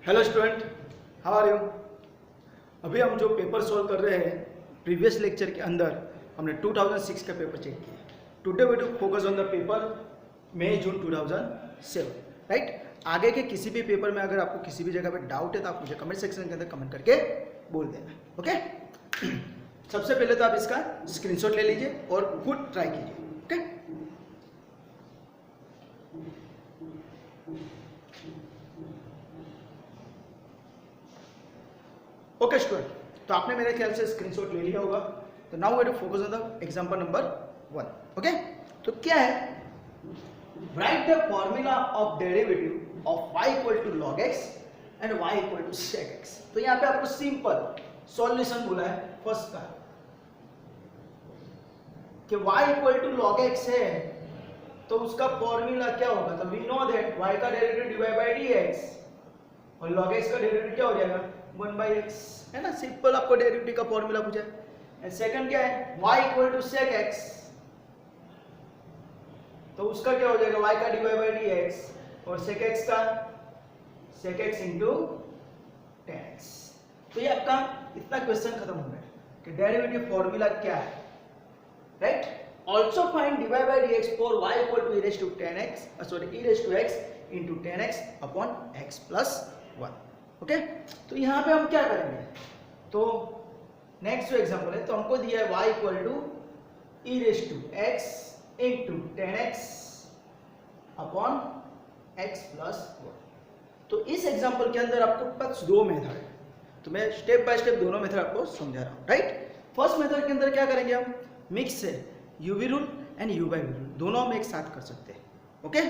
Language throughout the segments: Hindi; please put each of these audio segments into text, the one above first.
Hello student, how are you. अभी हम जो पेपर सॉल्व कर रहे हैं, प्रीवियस लेक्चर के अंदर हमने 2006 का पेपर चेक किया। Today we to focus on the paper May June 2007, right. आगे के किसी भी पेपर में अगर आपको किसी भी जगह पे डाउट है तो आप मुझे कमेंट सेक्शन के अंदर कमेंट करके बोल देना, ओके। सबसे पहले तो आप इसका स्क्रीनशॉट ले लीजिए और खुद ट्राई कीजिए, ओके। ओके स्टूडेंट, तो आपने मेरे ख्याल से स्क्रीनशॉट ले लिया होगा। तो now we to focus on the example number 1, okay. तो क्या है, write the formula of derivative of y equal to log x and y equal to sec x। तो यहाँ पे आपको सिंपल सॉल्यूशन बोला है फर्स्ट का कि y equal to log x है, तो उसका फॉर्मूला क्या होगा। तो वी नो दैट y का डेरिवेटिव डिवाइड बाय dx और log x का डेरिवेटिव क्या हो जाएगा 1/x, है ना। सिंपल आपको डेरिवेटिव का फॉर्मूला पूछा है। एंड सेकंड क्या है, y equal to sec x, तो उसका क्या हो जाएगा y का डिवाइड बाय dx और sec x का sec x into tan x। तो ये आपका इतना क्वेश्चन खत्म हो गया कि डेरिवेटिव फॉर्मूला क्या है, right. Also find divide by dx for y equal to e raise to tan x, e raise to x into tan x upon x plus 1, okay. तो यहाँ पे हम क्या करेंगे, तो नेक्स्ट जो एग्जांपल है, तो हमको दिया है y equal to e raise to x into tan x upon x plus 1। तो इस एग्जांपल के अंदर आपको पास दो मेथड है, तो मैं स्टेप बाय स्टेप दोनों मेथड आपको समझा रहा हूँ, राइट। फर्स्ट मेथड के अंदर क्या करेंगे, हम मिक्स है uv rule and u by v rule, दोनों हम एक साथ कर सकते हैं, ओके।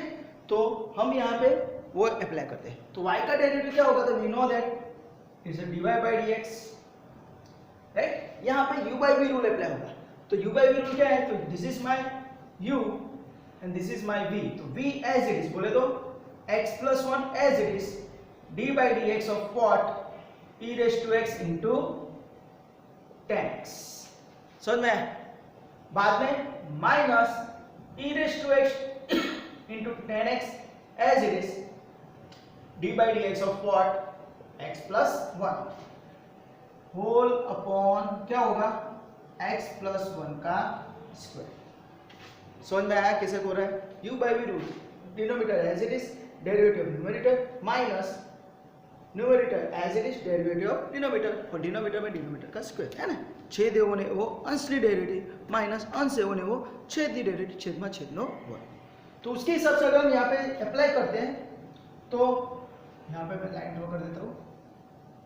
तो हम यहाँ पे वो अप्लाई करते हैं। तो y का डेरिवेटिव क्या होगा, तो we know that is divide by dx, right. यहाँ पे u by v rule apply होगा। तो u बाई v रूल क्या है, तो this is my u and this is my v। तो v एज इट इज बोले तो x plus 1 as it is d by dx of what e raise to x into tan x। समझ में आया। बाद में minus e raise to x into tan x as it is d by dx of what x plus 1 whole upon क्या होगा x plus 1 का स्क्वायर। समझ में आया कैसे हो रहा है। u by v रूल, denominator as it is derivative of numerator minus numerator as it is derivative of denominator, और डिनोमिनेटर में डिनोमिनेटर का स्क्वायर, है ना। छेद होने वो अंशली डेरिवेटिव माइनस अंश होने वो छेदी डेरिवेटिव, छेद में छेद नो 1। तो उसके हिसाब से अगर हम यहाँ पे अप्लाई करते हैं, तो यहाँ पे मैं लाइन ड्रॉ कर देता हूँ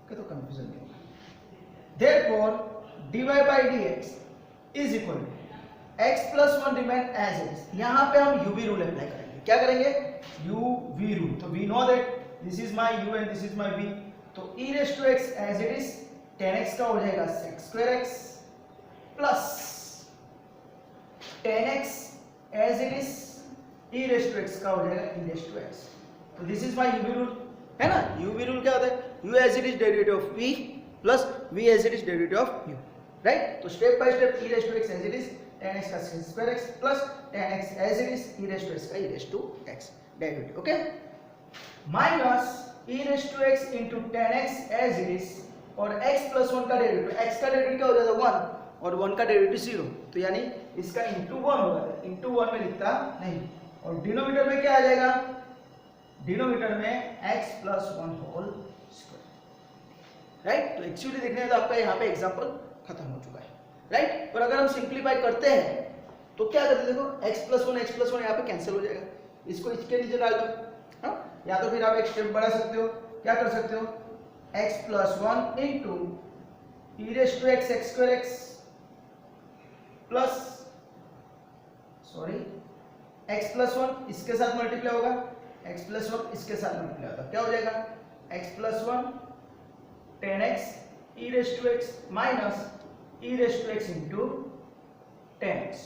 कि तो कंफ्यूजन नहीं होगा। Therefore, dy by dx is equal to x plus 1 remain as it is। यहाँ पे हम uv रूल अप्लाई करेंगे। क्या करेंगे, uv रूल। तो we know that this is my u and this is my v। तो e raised to x as it is tan x का हो जाएगा sec square x plus tan x as it is e raised to x का हो जाएगा e raised to x। तो this is my uv rule, है ना। uv रूल क्या होता है, u as it is derivative of v plus v as it is derivative of u, right. तो step by step e raise to x as it is tan x का sin square x plus tan x as it is e raise to x का e raise to x derivative, okay. Minus e raise to x into tan x as it is और x प्लस 1 का डेरिवेटिव, x का डेरिवेटिव क्या हो जाएगा 1 और 1 का डेरिवेटिव 0, तो यानी इसका इनटू 1 होगा। इनटू 1 में लिखता नहीं, और डिनोमिनेटर में क्या आ जाएगा, डिनोमिनेटर में x plus 1 whole square, right. तो एक्चुअली देखने में तो आपका यहाँ पे एग्जांपल खत्म हो चुका है, राइट। पर अगर हम सिंप्लीफाई करते हैं तो क्या करते हैं, देखो x प्लस 1 यहाँ पे कैंसिल हो जाएगा, इसको इसके नीचे डाल दो, हाँ। या तो फिर आप एक स्टेप बढ़ा सकते हो, क्या कर सकते हो, x plus 1 into e raise to x x square x plus x plus 1 इसके साथ मल्टीप्लाई होगा, x प्लस 1 इसके साथ मल्टीप्लाई होगा, क्या हो जाएगा x plus 1 tan x e raise to x minus e raise to x into tan x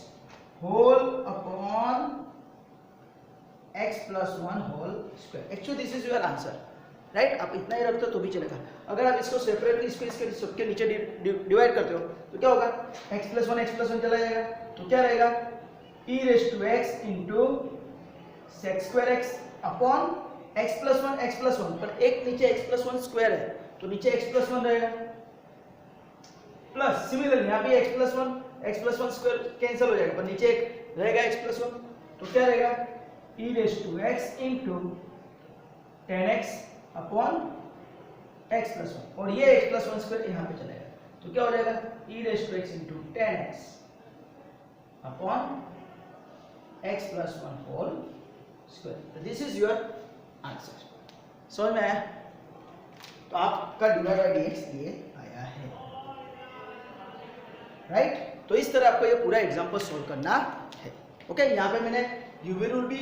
whole upon x plus 1 whole square. Actually this is your answer, right. आप इतना ही रखते हो तो भी चलेगा। अगर आप इसको सेपरेटली इसके सबके नीचे डिवाइड करते हो तो क्या होगा, x प्लस 1 चला जाएगा, तो क्या रहेगा e raise to x into sec square x upon x + 1 पर एक नीचे x + 1 स्क्वायर है तो नीचे x + 1 रहेगा, प्लस सिमिलरली यहाँ पे x + 1 स्क्वायर कैंसिल हो जाएगा पर नीचे एक रहेगा x + 1 तो क्या रहेगा e⁻x * 10x अपॉन x + 1 और ये x + 1 स्क्वायर यहाँ पे चलेगा तो क्या हो जाएगा e⁻x * 10x upon x + 1 whole square. This is your answer. समझ में आया? तो आपका dy/dx ये आया है, राइट? तो इस तरह आपको ये पूरा एग्जांपल सॉल्व करना है। ओके, यहाँ पे मैंने u/v रूल भी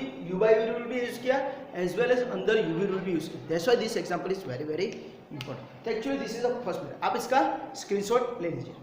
यूज किया एज वेल एज अंदर u/v रूल भी यूज किया। That's why this example is very very important. तो actually this is the first method, आप इसका स्क्रीनशॉट ले लीजिए।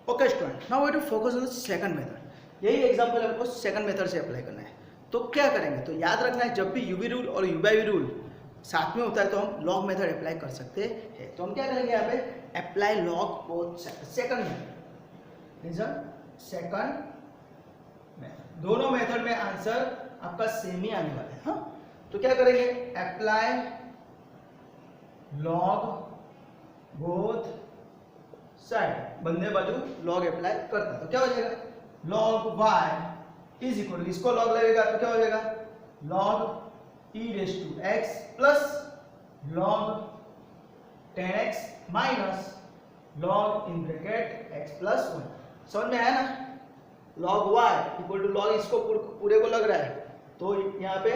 Okay student, now we to focus on the second method. यही एग्जांपल हमको सेकंड मेथड से अप्लाई करना है। तो क्या करेंगे, तो याद रखना है जब भी u/v रूल और u/v रूल साथ में होता है तो हम लॉग मेथड अप्लाई कर सकते हैं। तो हम क्या करेंगे यहाँ पे apply log both second method is a second method. दोनों मेथड में आंसर आपका सेम ही आने वाला है। हाँ, तो क्या करेंगे अप्लाई लॉग बोथ साइड, बंदे बाजू लॉग अप्लाई करता है तो क्या हो जाएगा लॉग y इज इक्वल, इसको लॉग लगेगा तो क्या हो जाएगा log e⁻x plus log 10x minus log in bracket x + 1। समझ में आया ना? Log y equal to log, इसको पूरे को लग रहा है तो यहाँ पे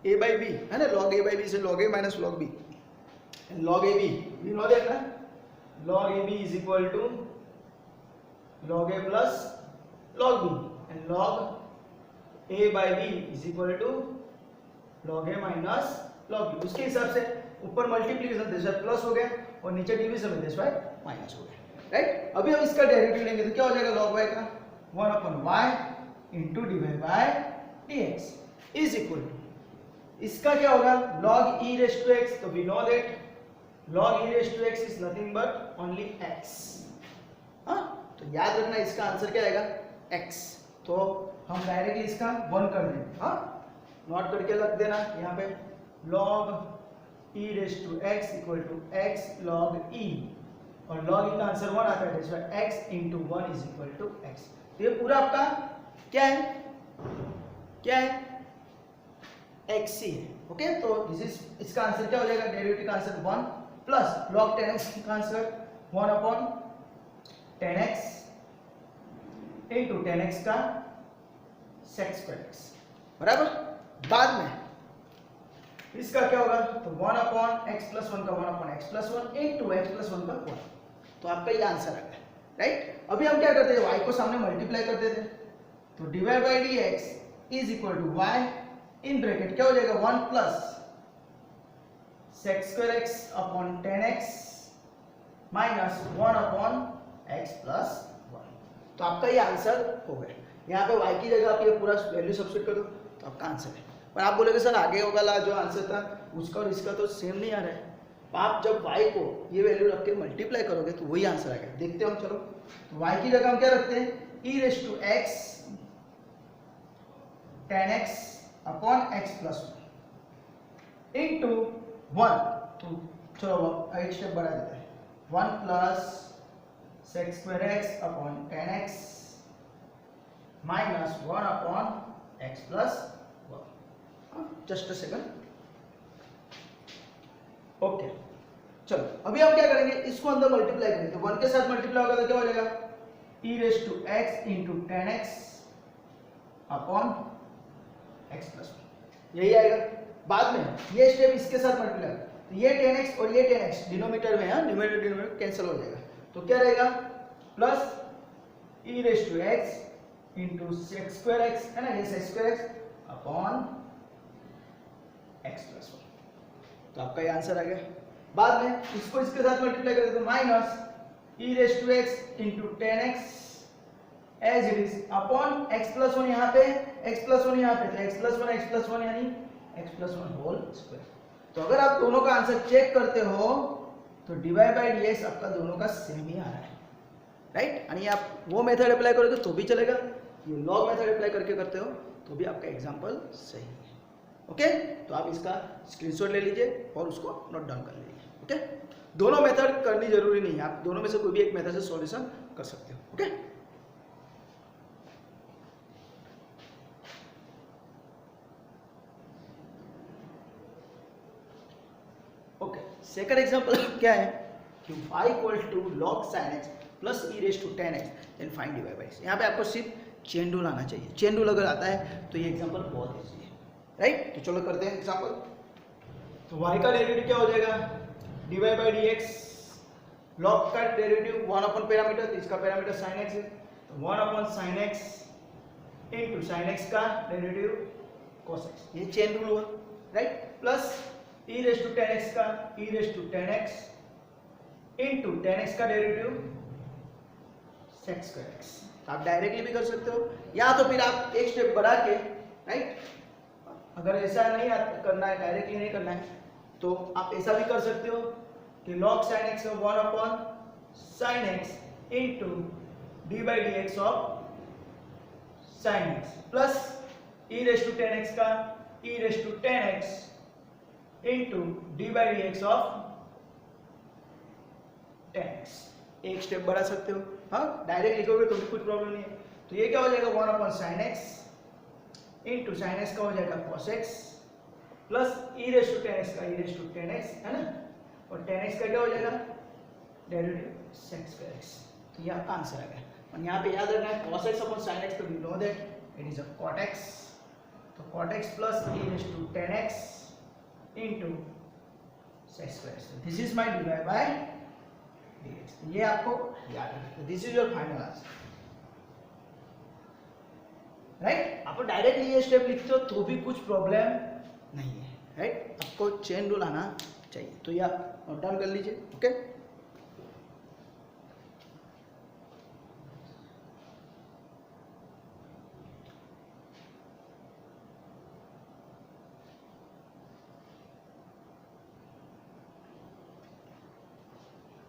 a/b है ना, लॉग a/b से log a minus log b, log ab we know that ना, log ab is equal to log a plus log b and log a/b is equal to log a minus log b। उसके हिसाब से ऊपर मल्टीप्लिकेशन दिस बाय प्लस हो गया और नीचे डिवीजन में दिस बाय माइनस हो गया, राइट? अभी हम इसका डेरिवेटिव लेंगे तो क्या हो जाएगा log y का 1/y into divided by dx is equal to, इसका क्या होगा log e⁻x, तो we know that log e⁻x is nothing but only x। हाँ, तो याद रखना इसका आंसर क्या आएगा x। तो हम डायरेक्टली इसका 1 कर देंगे, हाँ नोट करके रख देना यहाँ पे log e⁻x equal to x log e और log e का आंसर 1 आता है, इसमें x into 1 is equal to x। तो ये पूरा आपका क्या है, क्या है x ही है। ओके, तो दिस इज, इसका आंसर क्या हो जाएगा डेरिवेटिव का आंसर 1 प्लस log 10x का आंसर 1/10x into 10x का sec²x बराबर। बाद में इसका क्या होगा तो 1/x + 1 का 1/x + 1 into x + 1 का 1, तो आपका ये आंसर आ गया, राइट? अभी हम क्या करते हैं y को सामने मल्टीप्लाई करते थे तो dy/dx is equal to y in bracket क्या हो जाएगा 1 plus sec²x upon 10x minus 1/x + 1। तो आपका ये आंसर हो गया। यहाँ पे y की जगह आप ये पूरा वैल्यू सब्स्टिट्यूट कर दो तो आपका आंसर है। पर आप बोलोगे सर आगे वाला जो आंसर था उसका और इसका तो सेम नहीं आ रहा है। तो आप जब y को ये वैल्यू रख के मल्टीप्लाई करोगे तो वही आंसर आएगा। देखते हैं हम, चलो तो y की जगह हम क्या रखते हैं e⁻x 10x upon x + 1 into 1, तो चलो एक स्टेप बढ़ा देते हैं 1 plus sec²x upon 10x minus 1/x + 1। Just a second. Okay, चलो अभी हम क्या करेंगे इसको अंदर मल्टीप्लाई करेंगे तो 1 के साथ मल्टीप्लाई होगा तो क्या हो जाएगा e⁻x into 10x upon x + 1, यही आएगा। बाद में ये स्टेप इसके साथ मल्टीप्लाई तो ये 10x और ये 10x डिनोमिनेटर में है, न्यूमरेटर डिनोमिनेटर कैंसिल हो जाएगा तो क्या रहेगा प्लस e⁻x into sec²x है ना, ये sec²x अपॉन x + 1, तो आपका ये आंसर आ गया। बाद में इसको इसके साथ मल्टीप्लाई करें तो minus e⁻x into 10x as it is upon x + 1 यहाँ पे x + 1 यहाँ पे तो x + 1 यानी x + 1 होल स्क्वायर। तो अगर आप दोनों का आंसर चेक करते हो तो dy बाई डी एक्स आपका दोनों का सेम ही आ रहा है, राइट। आणि आप वो मेथड अप्लाई करोगे तो भी चलेगा, ये लॉग मेथड अप्लाई करके करते हो तो भी आपका एग्जाम्पल सही है। ओके, तो आप इसका स्क्रीनशॉट ले लीजिए और उसको नोट डाउन कर लीजिए। ओके, दोनों मेथड करनी जरूरी नहीं है, आप दोनों में से कोई भी एक मेथड से सॉल्यूशन कर सकते हो। ओके, ओके, सेकंड एग्जांपल क्या है कि y equal to log sin x plus e raise to tan x then find dy by x। यहाँ पे आपको सिर्फ चेन रूल आना चाहिए, चेन रूल अगर आता है तो ये एग्जांपल बहुत इजी है, राइट। तो चलो करते हैं एग्जांपल। तो y का डेरिवेटिव क्या हो जाएगा, dy by d x, log का डेरिवेटिव 1 अपॉन पैरामीटर, तो इसका पैरामीटर sin x है, तो 1 upon sin x into sin x का डेरिवेटिव cos x, ये चेन रूल हुआ, right. Plus e raise to tan x का e raise to tan x into tan x का डेरिवेटिव sec स्क्वायर x। तो आप डायरेक्टली भी कर सकते हो या तो फिर आप एक स्टेप बढ़ा के, राइट, अगर ऐसा नहीं करना है, डायरेक्टली नहीं करना है, तो आप ऐसा भी कर सकते हो कि log sin x का 1 upon sin x into d by d x of sin x plus e raise to tan x का e raise to tan x into d by d x of tan x। एक स्टेप बढ़ा सकते हो, हाँ, डायरेक्ट लिखोगे तो भी कुछ प्रॉब्लम नहीं है। तो ये क्या हो जाएगा 1 upon sin x into sin x का हो जाएगा cos x plus e raise to tan x का e raise to tan x, है ना, और tan x का क्या हो जाएगा डेरिवेटिव sec स्क्वायर x। तो ये आपका आंसर आ गया। और यहाँ पे याद रखना है cos x upon sin x, तो we know that it is a cot x, तो cot x plus e raise to tan x into sec square x। This is my dy by dx। ये आपको याद रखना, this is your final answer, right. आप डायरेक्टली ये स्टेप लिखते हो तो भी कुछ प्रॉब्लम नहीं है, राइट। आपको चेन रूल आना चाहिए, तो ये आप नोट डाउन कर लीजिए। Okay,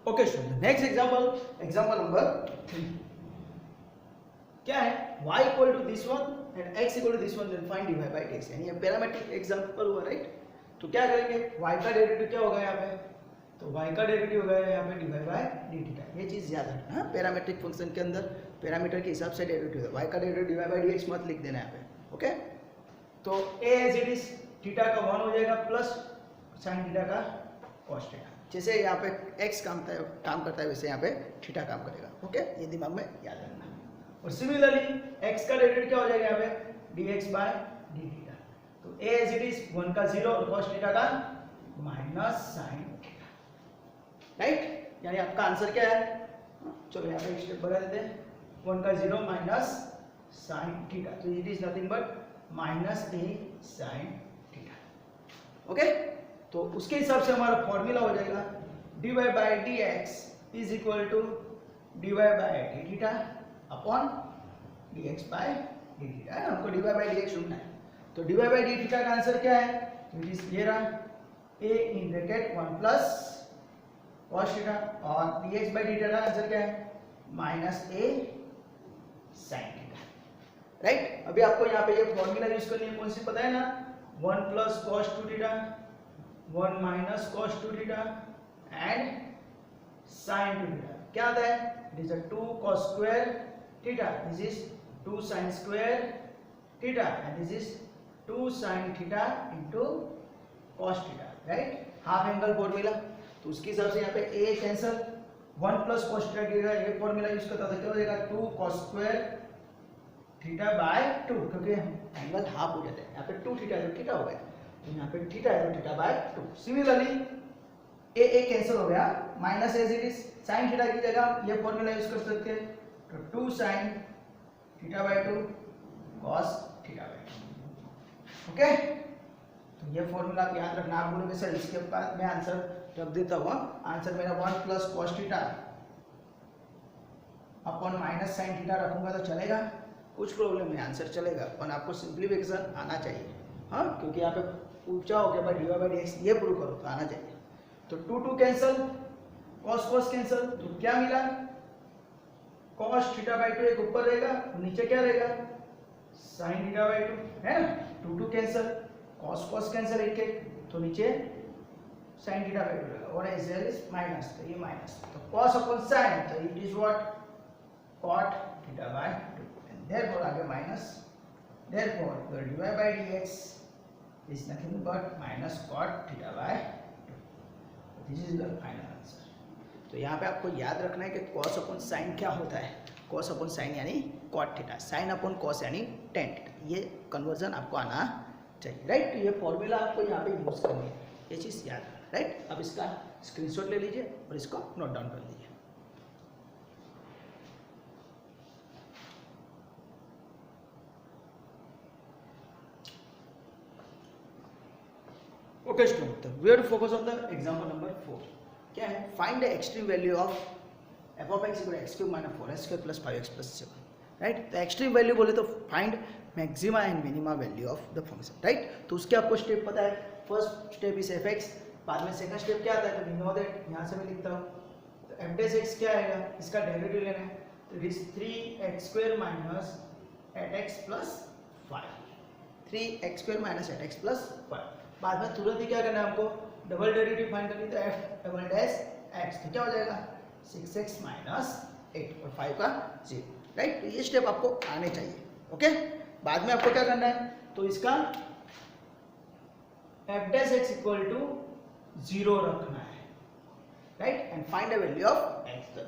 okay student, next example number 3 क्या है, y equal to this one and x equal to this one, then find dy by dx। यानी ये पैरामीट्रिक एग्जांपल हुआ, राइट। तो क्या करेंगे, y का डेरिवेटिव क्या होगा यहाँ पे, तो y का डेरिवेटिव होगा यहाँ पे dy बाय डी थीटा। ये चीज याद रखना, हाँ, पैरामीट्रिक फंक्शन के अंदर पैरामीटर के हिसाब से डेरिवेटिव है, y का डेरिवेटिव dy बाय dx मत लिख देना यहाँ पे। ओके, तो a as it is theta का 1 हो जाएगा प्लस sin थीटा का cos थीटा। जैसे यहाँ पे x काम करता है वैसे यहाँ पे थीटा काम करेगा। ओके, ये दिमाग में याद रखना। और सिमिलरली x का डेरिवेटिव क्या हो जाएगा यहाँ पे dx बाय डी थीटा। तो a एज इट इज 1 का 0 और cos थीटा का माइनस sin थीटा, राइट। यानी आपका आंसर क्या है, चलो यहाँ पे स्टेप बढ़ा देते हैं, 1 का 0 माइनस sin थीटा, तो it is nothing but minus a sin theta. Okay, तो उसके हिसाब से हमारा फॉर्मूला हो जाएगा dy by dx is equal to dy by d theta upon dx by d theta, है ना, हमको dy बाय dx ढूंढना है। तो dy बाय डी थीटा का आंसर क्या है, तो इट इज ये रहा a in bracket 1 plus cos theta, और dx बाय डी थीटा का आंसर क्या है minus a sin theta, right. अभी आपको यहाँ पे ये फॉर्मूला यूज करनी है, कौन सी पता है ना, 1 plus cos 2 theta 1 minus cos 2 theta and sin 2 theta. क्या आता है, it is 2 cos square theta, this is 2 sin square theta and this is 2 sin theta into cos theta, right. Half angle formula, तो उसके हिसाब से यहाँ पे a cancel, 1 plus cos theta की जगह ये फॉर्मूला यूज करता था, क्या हो जाएगा 2 cos स्क्वायर थीटा बाय 2, क्योंकि एंगल हाफ हो जाता है, यहाँ पे 2 थीटा तो थीटा हो गया, तो यहाँ पे थीटा है तो theta by 2। Similarly a cancel हो गया, minus as it is sin theta की जगह ये फॉर्मूला यूज कर सकते हैं, तो 2 sin theta by 2 cos theta by 2। Okay, तो ये फॉर्मूला आप याद रखना। आप बोलोगे सर इसके बाद मैं आंसर रख देता हूँ, आंसर मेरा 1 plus cos theta upon minus sin theta रखूंगा तो चलेगा, कुछ प्रॉब्लम नहीं, आंसर चलेगा, और आपको सिंप्लीफिकेशन आना चाहिए, हाँ, क्योंकि यहाँ पे ऊंचा हो गया बाय dy बाय dx, ये प्रूव करो तो आना चाहिए। तो 2 कैंसल, cos cos कैंसल, तो क्या मिला cos थीटा बाय 2 एक ऊपर रहेगा, नीचे क्या रहेगा sin थीटा बाय 2 है ना। 2 कैंसल, cos cos कैंसल एक एक, तो नीचे sin थीटा बाय 2 रहेगा, और एज वेल इज माइनस, तो ये माइनस, तो cos अपॉन sin, तो it is what cot theta by 2, and therefore आगे minus, therefore your dy by dx is nothing but minus cot theta by 2. This is your final answer. तो यहाँ पे आपको याद रखना है कि cos अपॉन sin क्या होता है, cos अपॉन sin यानी cot theta, sin upon cos यानी tan थीटा, ये कन्वर्जन आपको आना चाहिए, राइट। तो ये फॉर्मूला आपको यहाँ पे यूज करनी है, ये चीज़ याद रखना, राइट। अब इसका स्क्रीनशॉट ले लीजिए और इसको नोट डाउन कर लीजिए। Okay student, we have to focus on the example number 4। क्या है, find the extreme value of f of x इक्वल x³ minus 4x² plus 5x plus 7, right. तो एक्सट्रीम वैल्यू बोले तो find maxima and minima value of the function, right. तो उसके आपको स्टेप पता है, फर्स्ट स्टेप इज fx, बाद में सेकंड स्टेप क्या आता है, तो वी नो दैट, यहाँ से मैं लिखता हूँ, तो f' क्या आएगा, इसका डेरिवेटिव लेना है, तो it is 3x² minus 8x plus 5, 3x² minus 8x plus 5। बाद में तुरंत ही क्या करना है हमको, डबल डेरिवेटिव फाइंड करनी, तो f डबल डैश x, तो क्या हो जाएगा 6x माइनस 8 और 5 का 0, राइट। तो ये स्टेप आपको आने चाहिए, ओके। बाद में आपको क्या करना है, तो इसका f dash x equal to 0 रखना है, right, and find the value of x। तो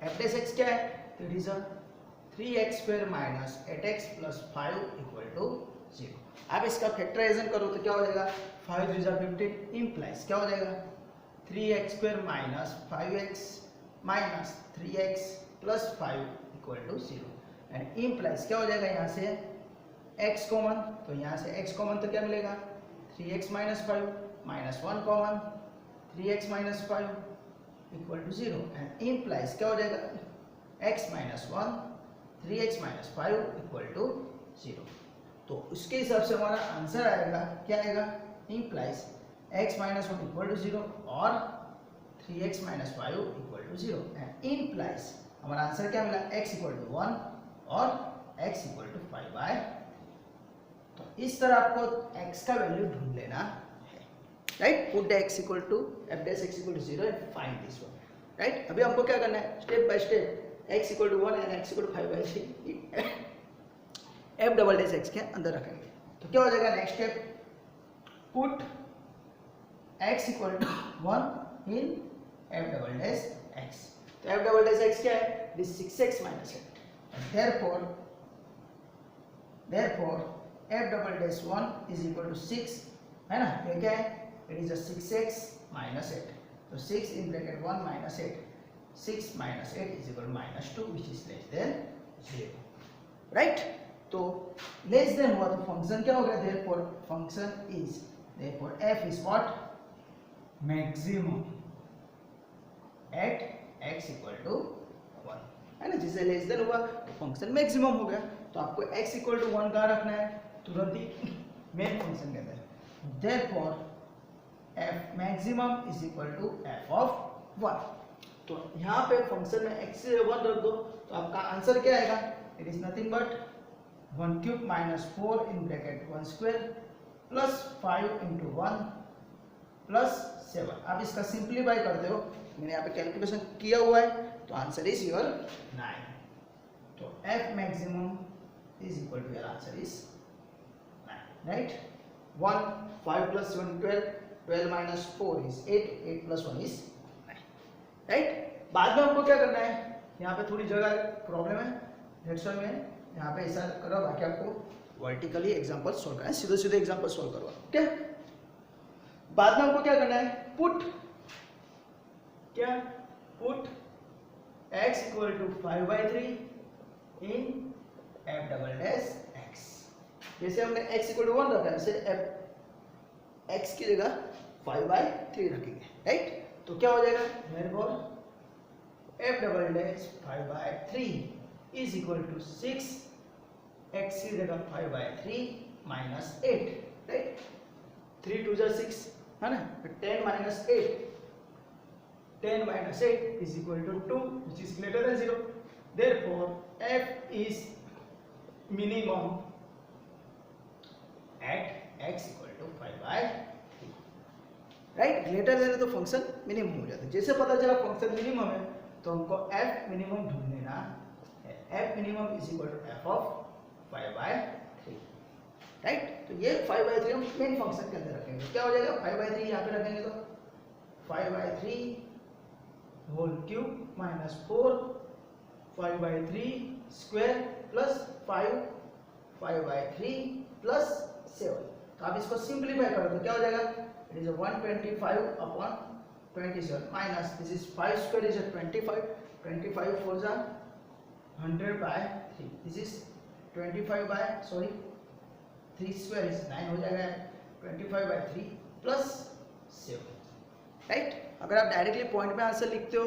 f डैश x क्या है, तो it is 3x² minus 8x plus 5 equal to 0। आप इसका फैक्टराइजेशन करो तो क्या हो जाएगा, 5 3 जा 15 इम्प्लाइज क्या हो जाएगा 3x² minus 5x minus 3x plus 5 equal to 0, and implies क्या हो जाएगा, यहाँ से x कॉमन, तो यहाँ से x कॉमन तो क्या मिलेगा 3x minus 5 minus 1 common 3x minus 5 equal to 0, and implies क्या हो जाएगा x minus 1 3x minus 5 equal to 0। तो उसके हिसाब से हमारा आंसर आएगा, क्या आएगा, implies x minus 1 equal to 0 और 3x minus 5 equal to 0, and implies हमारा आंसर क्या मिला, x इक्वल टू 1 और x इक्वल टू 5 बाय। तो इस तरह आपको x का वैल्यू ढूंढ लेना है, right. Put the x equal to f dash x equal to 0 and find this one, right. अभी हमको क्या करना है, step by step x equal to 1 and x equal to 5 by 3 f double dash x के अंदर रखेंगे। तो क्या हो जाएगा, next step put x equal to 1 in f double dash x। तो f डबल डैश x क्या है, this 6x minus 8, therefore f double dash 1 is equal to 6, है ना। ये क्या है, इट इज 6x माइनस 8, तो 6 in bracket 1 minus 8, 6 minus 8 is equal minus 2 which is less than 0, right. तो लेस देन हुआ तो फंक्शन क्या हो गया, therefore function is, therefore f is what, maximum at x equal to 1, है ना। जिसे लेस देन हुआ तो फंक्शन मैक्सिमम हो गया, तो आपको x इक्वल टू 1 कहाँ रखना है, तुरंत ही मेन फंक्शन के अंदर, therefore f maximum is equal to f of 1। तो यहाँ पे फंक्शन में x से 1 रख दो, तो आपका आंसर क्या आएगा, it is nothing but 1 cube minus 4 in bracket 1 square plus 5 into 1 plus 7। आप इसका सिंप्लीफाई करते हो, मैंने यहाँ पे कैलकुलेशन किया हुआ है, तो आंसर इज योर 9। तो f maximum is equal to, your answer is 9, right. 1 5 plus 7 12, 12 minus 4 is 8, 8 plus 1 is 9, right. बाद में हमको क्या करना है, यहाँ पे थोड़ी जगह प्रॉब्लम है, दैट्स व्हाई मैं यहाँ पे ऐसा कर रहा हूँ, बाकी आपको वर्टिकली एग्जांपल सॉल्व करना है, सीधे सीधे एग्जांपल सॉल्व करवा, ओके। बाद में हमको क्या करना है, पुट क्या, put x equal to 5/3 in f double dash x। जैसे हमने x इक्वल टू 1 रखा है, वैसे x की जगह 5/3 रखेंगे, राइट। तो क्या हो जाएगा, therefore f double dash 5/3 is equal to 6, x की जगह 5/3 माइनस 8, राइट। 3 2 जा 6 है ना, 10 minus 8 is equal to 2 which is greater than 0. Therefore f is minimum at x equal to 5/3. Right, greater than तो फंक्शन मिनिमम हो जाता है। जैसे पता चला फंक्शन मिनिमम है तो हमको f मिनिमम ढूंढ लेना है। f minimum is equal to f of 5/3, right. तो ये 5/3 हम मेन फंक्शन के अंदर रखेंगे। क्या हो जाएगा, 5/3 यहाँ पे रखेंगे तो 5/3 whole cube minus 4 5/3 square plus 5/3 plus 7। तो आप इसको सिंप्लीफाई करो तो क्या हो जाएगा, it is 125 upon 27 minus this is 5 square is 25 4 जा 100/3 दिस इज 3 स्क्वायर इज 9 हो जाएगा 25/3 प्लस 7, राइट। अगर आप डायरेक्टली पॉइंट में आंसर लिखते हो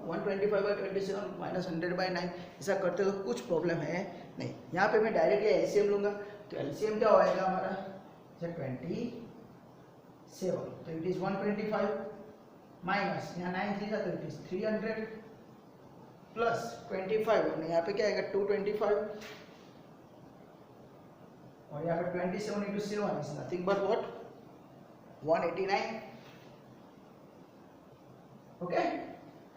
125/27 माइनस 100/9 ऐसा करते हो तो कुछ प्रॉब्लम है नहीं। यहाँ पे मैं डायरेक्टली एलसीएम लूंगा तो एलसीएम क्या होएगा हमारा 27, तो इट इज 125 माइनस यहाँ 9 3 तो इट इज 300 प्लस 25 और यहाँ पे क्या आएगा 225 और यहाँ पे 27 into 7 is nothing but what 189, okay.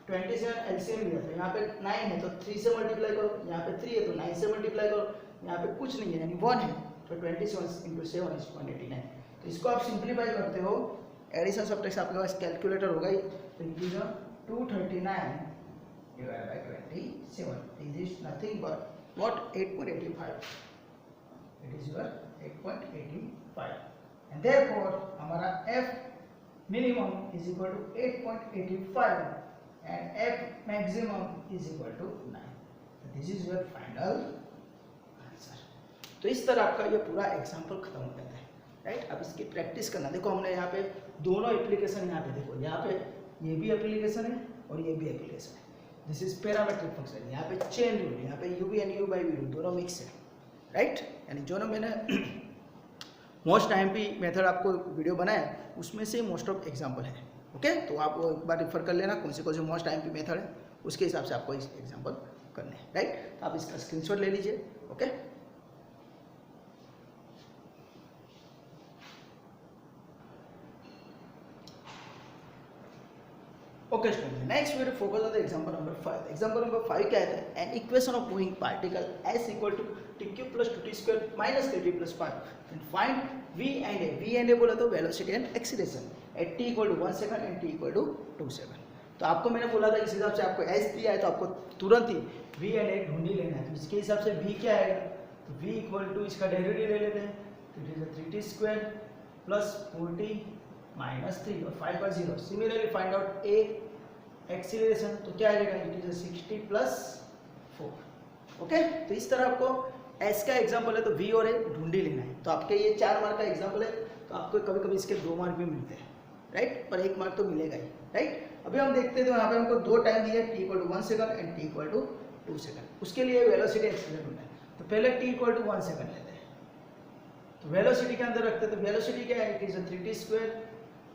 27 LCM लिया तो यहाँ पे 9 है तो 3 से मल्टीप्लाई करो, यहाँ पे 3 है तो 9 से मल्टीप्लाई करो, यहाँ पे कुछ नहीं है यानी 1 है तो 27 into 7 is 189। तो इसको आप सिंप्लीफाई करते हो, एडिशन सब्ट्रैक्शन आपके पास कैलकुलेटर होगा ही, तो it is 239 divided by 27 is nothing but what 8.85, it is your 8.85 and therefore हमारा f minimum is equal to 8.85 and f maximum is equal to 9. So this is your final answer. तो इस तरह आपका ये पूरा एग्जाम्पल खत्म हो जाता है, राइट। अब इसकी प्रैक्टिस करना, देखो हमने यहाँ पे दोनों एप्लीकेशन यहाँ पे देखो, यहाँ पे ये भी एप्लीकेशन है और ये भी एप्लीकेशन है। दिस इज पैरामेट्रिक फंक्शन, यहाँ पे चेन रूल, यहाँ पे u and u by v rule दोनों मिक्स है, राइट। यानी जो ना मैंने मोस्ट आईएमपी मेथड आपको वीडियो बनाया उसमें से मोस्ट ऑफ एग्जाम्पल है, ओके। तो आप वो एक बार रिफर कर लेना कौन से मोस्ट आईएमपी मेथड है, उसके हिसाब से आपको इस एग्जाम्पल करने हैं, राइट। तो आप इसका स्क्रीनशॉट ले लीजिए, okay. Okay student, next we will focus on the example number 5। Example number 5 क्या है, an equation of moving particle s equal to tq plus 2t square minus 3t plus 5 and find v and a बोला तो velocity and acceleration at t equal to 1 second and t equal to 2 second. तो आपको मैंने बोला था इस हिसाब से आपको s दिया है तो आपको तुरंत ही v एंड a ढूंढ ही लेना है। तो इसके हिसाब से v क्या आएगा, तो v इक्वल टू इसका डेरिवेटिव ले लेते हैं, तो it is 3t square plus 4t minus 3 और 5 का 0। Similarly find out a acceleration, तो क्या आएगा, इट इज 60 प्लस 4, ओके। तो इस तरह आपको s का एग्जांपल है तो v और a ढूंढ ही लेना है। तो आपके ये 4 मार्क का एग्जांपल है तो आपको कभी कभी इसके 2 मार्क भी मिलते हैं, राइट, पर 1 मार्क तो मिलेगा ही, राइट। अभी हम देखते हैं तो यहाँ पे हमको 2 टाइम दिया है, t equal to 1 second and t equal to 2 second. उसके लिए वेलोसिटी एक्सीलरेशन ढूंढना है, तो पहले t इक्वल टू 1 सेकंड लेते हैं, तो वेलोसिटी के अंदर रखते हैं, तो वेलोसिटी क्या है, it is 3t square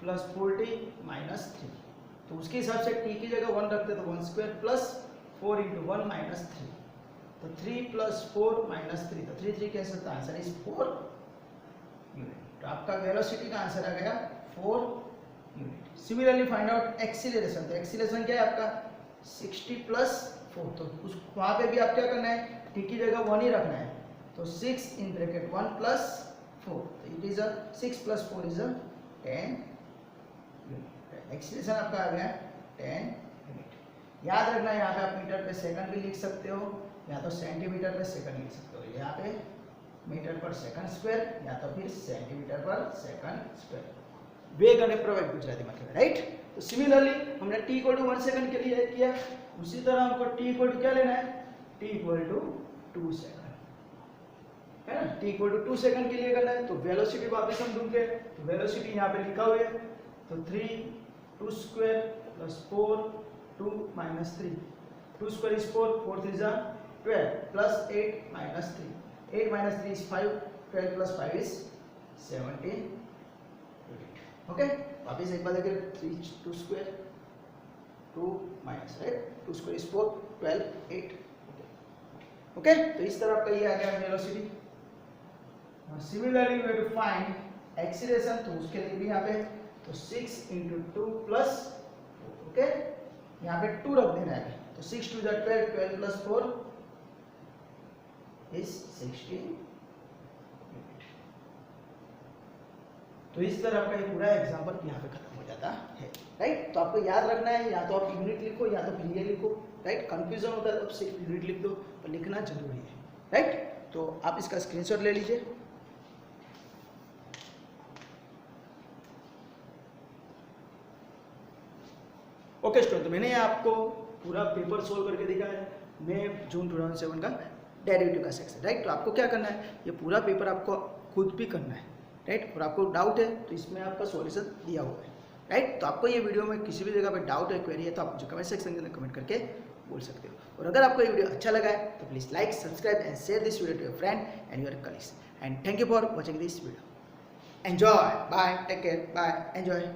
plus 4t minus 3। तो उसके हिसाब से t की जगह 1 रखते हैं तो 1 स्क्वायर प्लस 4 इंटू 1 माइनस 3, तो 3 प्लस 4 माइनस 3, तो 3 कैंसिल, तो आंसर इज 4 यूनिट। तो आपका वेलोसिटी का आंसर आ गया 4 unit. Similarly find out acceleration, तो एक्सीलरेशन क्या है आपका 60 प्लस 4, तो उस वहाँ पे भी आप क्या करना है, t की जगह 1 ही रखना है, तो 6 इन ब्रैकेट 1 प्लस 4, तो it is 6 plus 4 is 10 unit. Acceleration आपका आ गया 10 यूनिट। याद रखना यहाँ पे आप मीटर पे सेकंड भी लिख सकते हो या तो सेंटीमीटर पे सेकंड लिख सकते हो, यहाँ पे मीटर पर सेकंड स्क्वायर या तो फिर सेंटीमीटर पर सेकंड स्क्वायर, वेग અને પ્રવેગ ગુજરાતીમાં કહેવાય, राइट। तो सिमिलरली हमने t इक्वल टू 1 सेकंड के लिए किया, उसी तरह हमको t इक्वल टू क्या लेना है, t इक्वल टू 2 सेकंड, है ना। t इक्वल टू 2 सेकंड के लिए करना है, तो वेलोसिटी वापस हम ढूंढते हैं, तो वेलोसिटी यहाँ पे लिखा हुआ है, तो 3 2 square plus 4 2 minus 3, 2 square is 4 4 3 जा 12 plus 8 minus 3, 8 minus 3 is 5, 12 plus 5 is 17 okay, वापिस एक बार देखिए 3 2 square 2 minus right 2 square is 4 12 8 okay. तो इस तरह आपका ये आ गया velocity. Similarly we have to find acceleration, तो उसके लिए भी यहाँ पे तो 6 × 2 प्लस ओके, यहाँ पे 2 रख देना है, तो 6 2 12 12 प्लस 4 इज 16 यूनिट। तो इस तरह आपका ये पूरा एग्जांपल यहाँ पे खत्म हो जाता है राइट। तो आपको याद रखना है, या तो आप यूनिट लिखो या तो फिर ये लिखो राइट। कंफ्यूजन होता है तो सिर्फ यूनिट लिख दो, पर लिखना जरूरी है राइट। तो आप इसका स्क्रीनशॉट ले लीजिए। ओके स्टूडेंट, तो मैंने आपको पूरा पेपर सोल्व करके दिखाया है, मई जून 2007 का डेरिवेटिव का सेक्शन राइट। तो आपको क्या करना है, ये पूरा पेपर आपको खुद भी करना है राइट। और आपको डाउट है तो इसमें आपका सॉल्यूशन दिया हुआ है राइट। तो आपको ये वीडियो में किसी भी जगह पे डाउट है, क्वेरी है, तो आप मुझे कमेंट सेक्शन के अंदर कमेंट करके बोल सकते हो। और अगर आपको ये वीडियो अच्छा लगा है तो please like subscribe and share this video to your friend and your colleagues and thank you for watching this video. Enjoy, bye, take care, bye, enjoy.